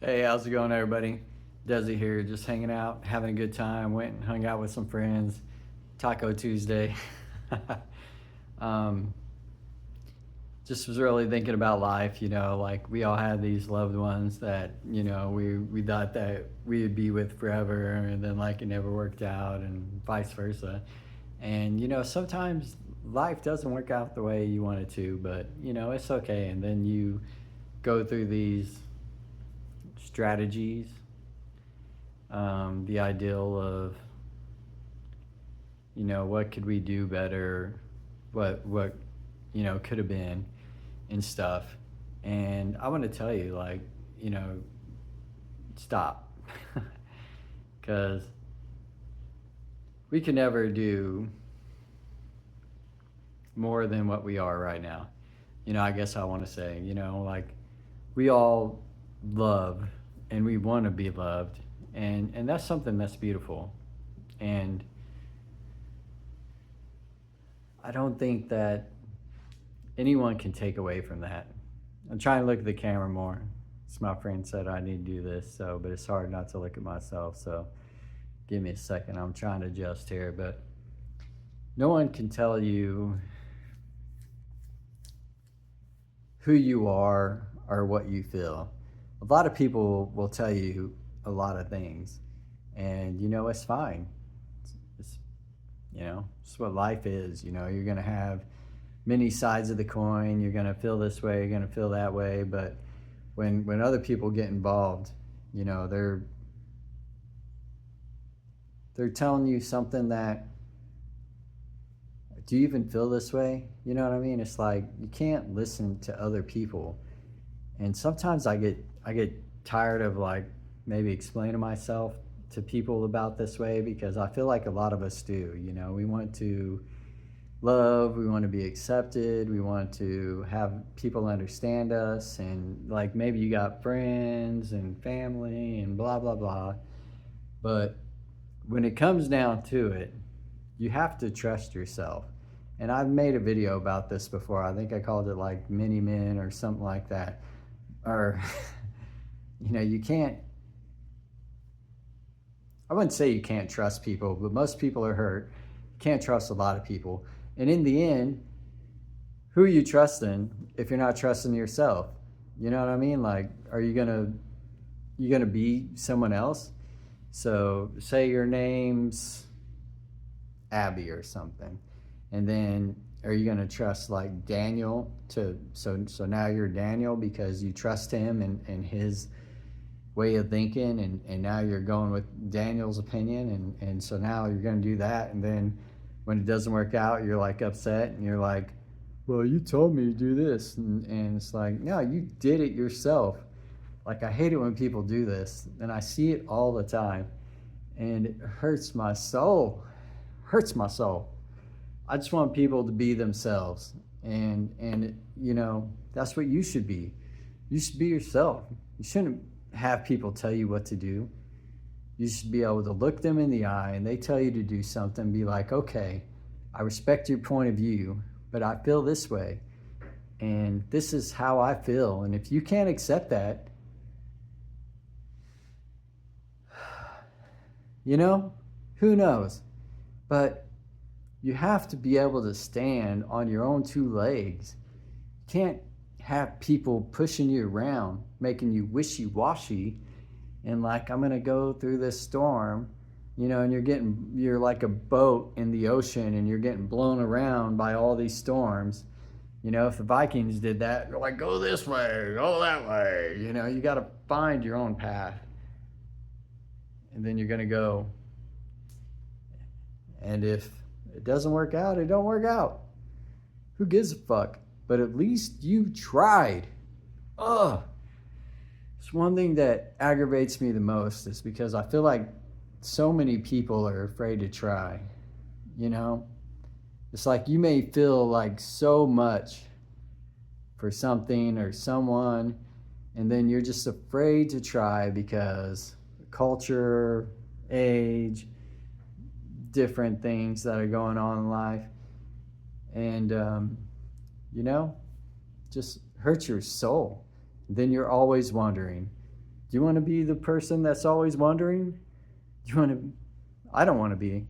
Hey, how's it going, everybody? Desi here, just hanging out, having a good time. Went and hung out with some friends. Taco Tuesday. um, just was really thinking about life. Like we all had these loved ones that we thought that we would be with forever, and then like it never worked out, and vice versa. And sometimes life doesn't work out the way you want it to, but it's okay. And then you go through these strategies, the ideal of what could we do better, what could have been and stuff. And I want to tell you, like, stop. Because we can never do more than what we are right now. I guess I want to say, like, we all love and we want to be loved, and that's something that's beautiful. And I don't think that anyone can take away from that. I'm trying to look at the camera more. As my friend said, I need to do this, but it's hard not to look at myself. So give me a second. I'm trying to adjust here, but no one can tell you who you are or what you feel. A lot of people will tell you a lot of things, and it's fine. It's, it's what life is. You're gonna have many sides of the coin. You're gonna feel this way. You're gonna feel that way. But when other people get involved, they're telling you something that, do you even feel this way? You know what I mean? It's like you can't listen to other people. And sometimes I get tired of like maybe explaining myself to people about this way, because I feel like a lot of us do. We want to love, we want to be accepted, we want to have people understand us, and like maybe you got friends and family and blah blah blah. But when it comes down to it, you have to trust yourself. And I've made a video about this before. I think I called it like mini men or something like that. Or you can't, I wouldn't say you can't trust people, but most people are hurt. You can't trust a lot of people. And in the end, who are you trusting if you're not trusting yourself? You know what I mean? Like, are you gonna be someone else? So say your name's Abby or something, and then are you gonna trust like Daniel to so now you're Daniel because you trust him and his way of thinking, and now you're going with Daniel's opinion, and so now you're gonna do that, and then when it doesn't work out, you're like upset, and you're like, well, you told me to do this, and it's like, no, you did it yourself. Like, I hate it when people do this, and I see it all the time, and it hurts my soul. Hurts my soul. I just want people to be themselves, and that's what you should be. You should be yourself. You shouldn't have people tell you what to do. You should be able to look them in the eye, and they tell you to do something, be like, okay, I respect your point of view, but I feel this way, and this is how I feel. And if you can't accept that, who knows? But you have to be able to stand on your own two legs. You can't have people pushing you around, making you wishy-washy, and like, I'm gonna go through this storm, and you're like a boat in the ocean, and you're getting blown around by all these storms. If the Vikings did that, you're like, go this way, go that way. You got to find your own path, and then you're gonna go. And if it doesn't work out, it don't work out. Who gives a fuck? But at least you tried. Ugh. It's one thing that aggravates me the most, is because I feel like so many people are afraid to try. It's like you may feel like so much for something or someone, and then you're just afraid to try because culture, age, different things that are going on in life, and just hurt your soul. Then you're always wondering, Do you want to be the person that's always wondering? Do you want to? I don't want to be.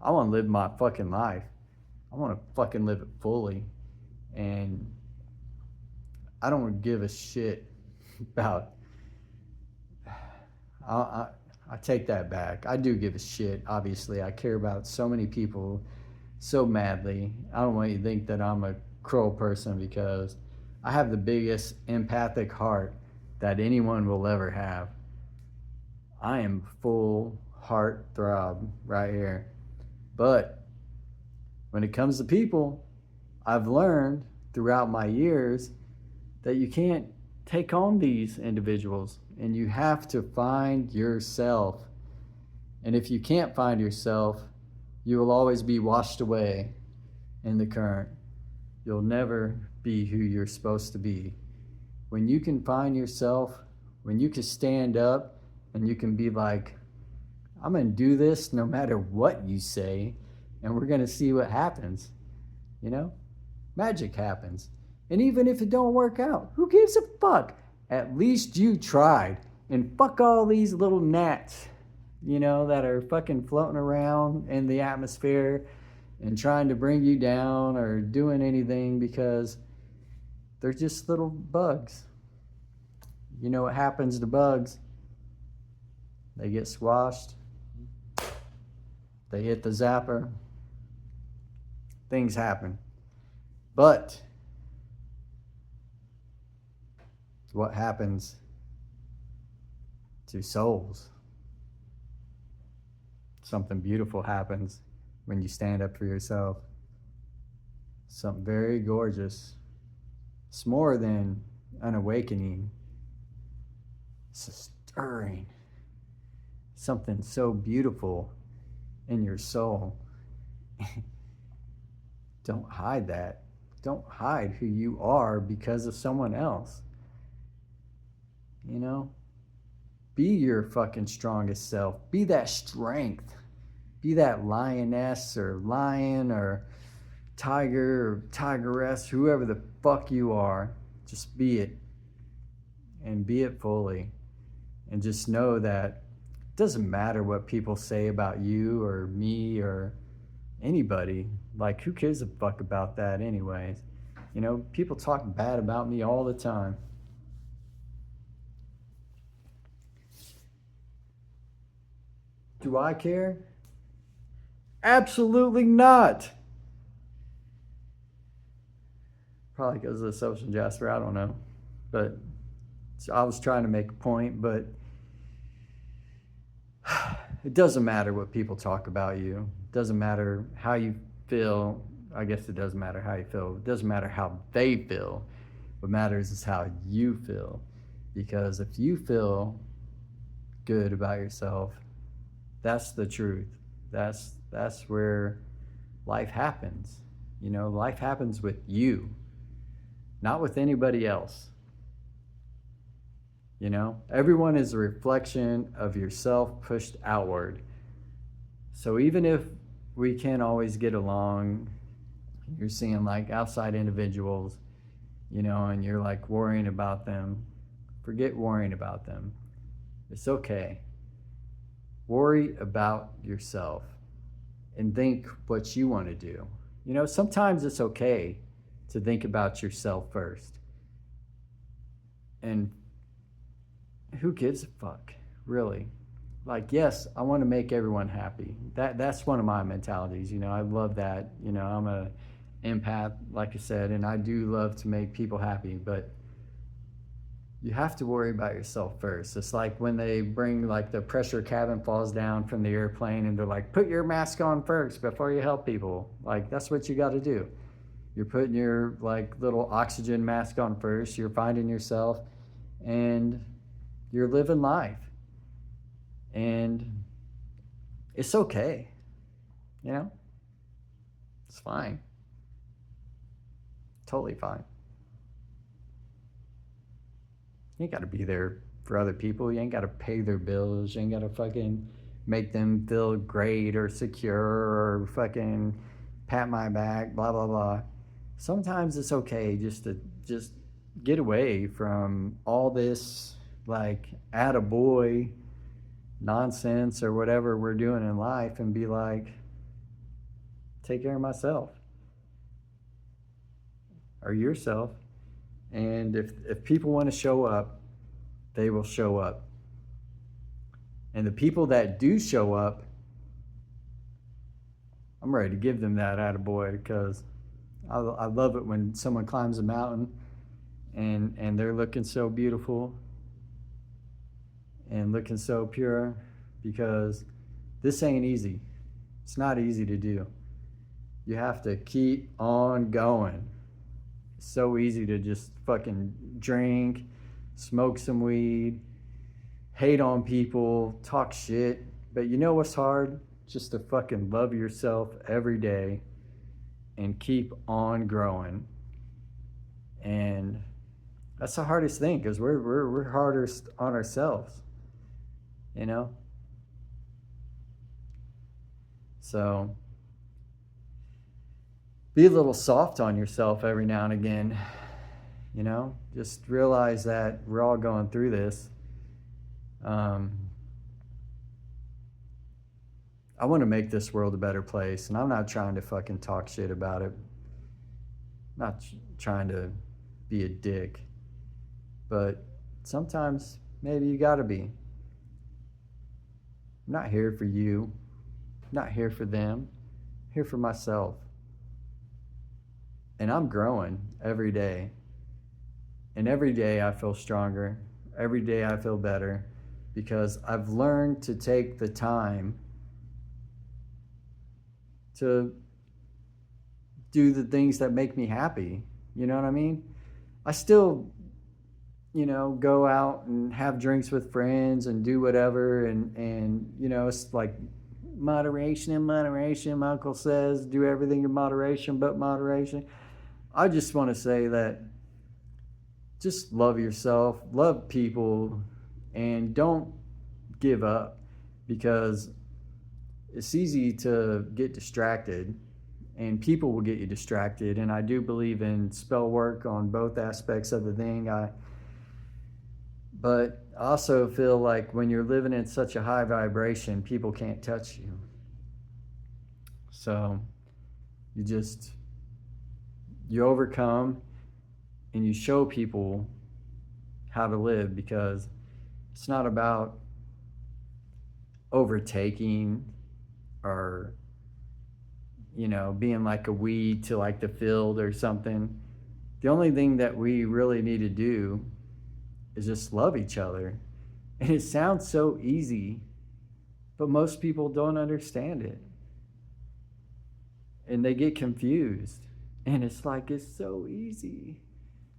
I want to live my fucking life. I want to fucking live it fully. And I don't give a shit about. I, I take that back. I do give a shit, obviously. I care about so many people so madly. I don't want you to think that I'm a cruel person because I have the biggest empathic heart that anyone will ever have. I am full heart throb right here. But when it comes to people, I've learned throughout my years that you can't take on these individuals and you have to find yourself. And if you can't find yourself, you will always be washed away in the current. You'll never be who you're supposed to be. When you can find yourself, when you can stand up and you can be like, I'm going to do this no matter what you say, and we're going to see what happens. You know, magic happens. And even if it don't work out, who gives a fuck? At least you tried. And fuck all these little gnats, you know, that are fucking floating around in the atmosphere and trying to bring you down or doing anything because they're just little bugs. You know what happens to bugs? They get squashed. They hit the zapper. Things happen. But what happens to souls? Something beautiful happens when you stand up for yourself. Something very gorgeous. It's more than an awakening. It's a stirring. Something so beautiful in your soul. Don't hide that. Don't hide who you are because of someone else. You know? Be your fucking strongest self. Be that strength. Be that lioness or lion or tiger or tigeress, whoever the fuck you are. Just be it. And be it fully. And just know that it doesn't matter what people say about you or me or anybody. Like, who cares a fuck about that anyways? You know, people talk bad about me all the time. Do I care? Absolutely not. Probably because of the social Jasper, I don't know. But so I was trying to make a point, but it doesn't matter what people talk about you. It doesn't matter how you feel. I guess it doesn't matter how you feel. It doesn't matter how they feel. What matters is how you feel. Because if you feel good about yourself, that's the truth. That's where life happens. You know, life happens with you, not with anybody else. You know, everyone is a reflection of yourself pushed outward. So even if we can't always get along, you're seeing like outside individuals, you know, and you're like worrying about them, forget worrying about them. It's okay. Worry about yourself and think what you want to do. You know, sometimes it's okay to think about yourself first. And who gives a fuck, really? Like, yes, I want to make everyone happy. That's one of my mentalities. You know, I love that. You know, I'm a empath, like I said, and I do love to make people happy, but you have to worry about yourself first. It's like when they bring like the pressure cabin falls down from the airplane and they're like, put your mask on first before you help people. Like, that's what you got to do. You're putting your like little oxygen mask on first. You're finding yourself and you're living life. And it's okay. You know? It's fine. Totally fine. You ain't got to be there for other people. You ain't got to pay their bills. You ain't got to fucking make them feel great or secure or fucking pat my back, blah, blah, blah. Sometimes it's okay just to just get away from all this like attaboy nonsense or whatever we're doing in life and be like, take care of myself or yourself. And if people want to show up, they will show up. And the people that do show up, I'm ready to give them that attaboy, because I love it when someone climbs a mountain and they're looking so beautiful and looking so pure, because this ain't easy. It's not easy to do. You have to keep on going. It's so easy to just fucking drink, smoke some weed, hate on people, talk shit. But you know what's hard? Just to fucking love yourself every day and keep on growing. And that's the hardest thing, because we're hardest on ourselves, you know? So be a little soft on yourself every now and again, you know? Just realize that we're all going through this. I want to make this world a better place, and I'm not trying to fucking talk shit about it. I'm not trying to be a dick, but sometimes maybe you gotta be. I'm not here for you. I'm not here for them. I'm here for myself. And I'm growing every day. And every day I feel stronger. Every day I feel better, because I've learned to take the time to do the things that make me happy. You know what I mean? I still, you know, go out and have drinks with friends and do whatever. And you know, it's like moderation in moderation. My uncle says, do everything in moderation but moderation. I just want to say that just love yourself, love people, and don't give up, because it's easy to get distracted, and people will get you distracted. And I do believe in spell work on both aspects of the thing. But I also feel like when you're living in such a high vibration, people can't touch you. So you overcome and you show people how to live, because it's not about overtaking or, you know, being like a weed to like the field or something. The only thing that we really need to do is just love each other. And it sounds so easy, but most people don't understand it. And they get confused. And it's like, it's so easy.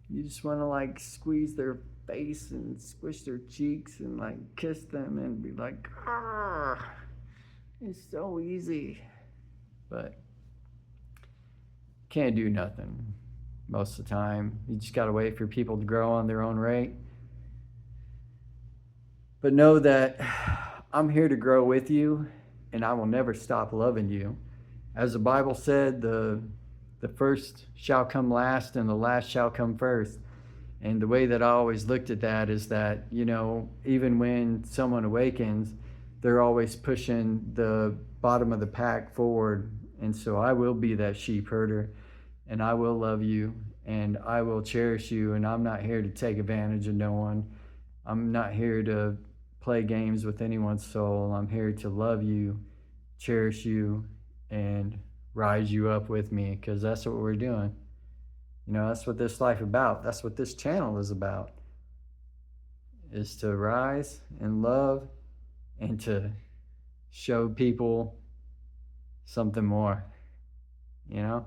You just want to like squeeze their face and squish their cheeks and like kiss them and be like, ah, it's so easy. But can't do nothing most of the time. You just got to wait for people to grow on their own rate. But know that I'm here to grow with you, and I will never stop loving you. As the Bible said, the first shall come last and the last shall come first. And the way that I always looked at that is that, you know, even when someone awakens, they're always pushing the bottom of the pack forward. And so I will be that sheep herder, and I will love you, and I will cherish you. And I'm not here to take advantage of no one. I'm not here to play games with anyone's soul. I'm here to love you, cherish you, and rise you up with me, because that's what we're doing. You know, that's what this life about. That's what this channel is about, is to rise and love and to show people something more, you know?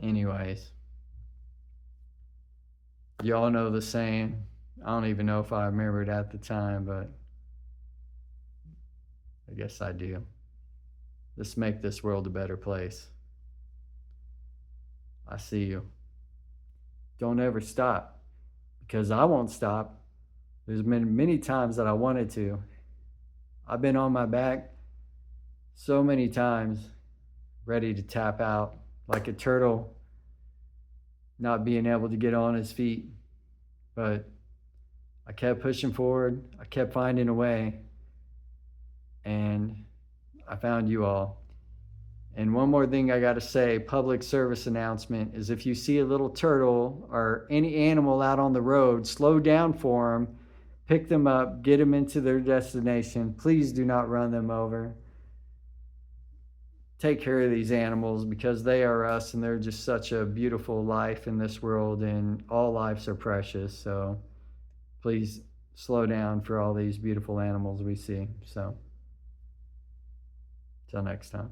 Anyways, y'all know the saying. I don't even know if I remember it at the time, but I guess I do. Let's make this world a better place. I see you. Don't ever stop, because I won't stop. There's been many times that I wanted to. I've been on my back so many times, ready to tap out like a turtle not being able to get on his feet. But I kept pushing forward. I kept finding a way. And I found you all. And one more thing I got to say, public service announcement, is if you see a little turtle or any animal out on the road, slow down for them, pick them up, get them into their destination. Please do not run them over. Take care of these animals because they are us and they're just such a beautiful life in this world, and all lives are precious. So please slow down for all these beautiful animals we see. So till next time.